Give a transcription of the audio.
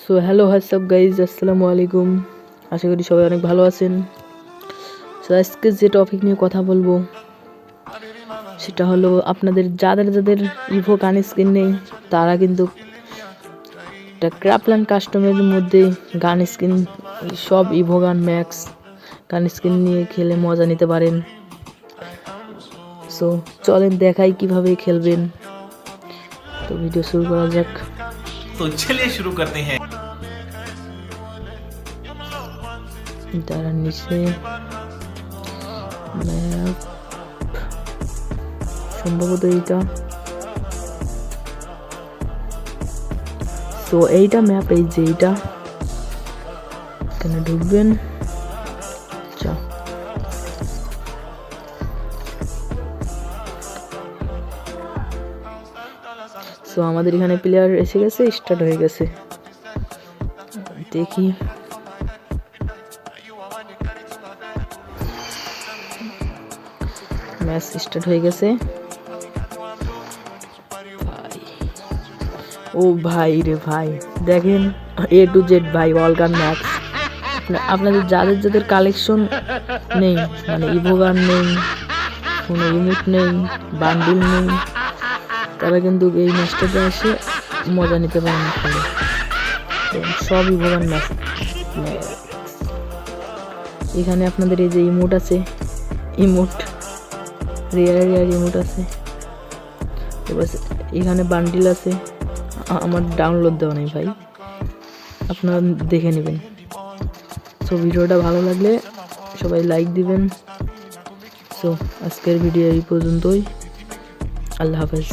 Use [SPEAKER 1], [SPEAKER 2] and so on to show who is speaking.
[SPEAKER 1] So hello WhatsApp guys, আসসালামু আলাইকুম। আশা করি সবাই অনেক ভালো আছেন। সো আজকে যে টপিক নিয়ে কথা বলবো সেটা হলো আপনাদের যাদের যাদের ইভো গান স্কিন নেই তারা কিন্তু একটা ক্রাফটল্যান্ড কাস্টমের মধ্যে গান স্কিন সব ইভো গান ম্যাক্স গান স্কিন নিয়ে খেলে মজা নিতে পারেন। সো চলেন দেখাই কিভাবে খেলবেন। তো ভিডিও শুরু করা যাক।
[SPEAKER 2] तो चलिए शुरू करते हैं।
[SPEAKER 1] তারা নিচে ম্যাপ সম্ভবত এইটা, তো এইটা ম্যাপ, এই যে এইটা এখানে ঢুকবেন। আচ্ছা, তো আমাদের এখানে প্লেয়ার এসে গেছে, স্টার্ট হয়ে গেছে। দেখি ম্যাচ স্টার্ট হয়ে গেছে। ও ভাই রে ভাই, দেখেন A to Z ভাই, অল গান ম্যাক্স। আপনাদের যাদের যাদের কালেকশন নেই, মানে ইভো গান নেই, কোনো ইমোট নেই, বান্ডিল নেই, তারা কিন্তু এই ম্যাচটাতে এসে মজা নিতে পারেন। খেলে সব ইভো গান ম্যাচ। এখানে আপনাদের এই যে ইমোট আছে, ইমোট রেয়ার ইমোট আছে, এবার এখানে বান্ডিল আছে। আমার ডাউনলোড দেওয়া নেই ভাই, আপনারা দেখে নেবেন। সো ভিডিওটা ভালো লাগলে সবাই লাইক দিবেন। সো আজকের ভিডিও এই পর্যন্তই। আল্লাহ হাফেজ।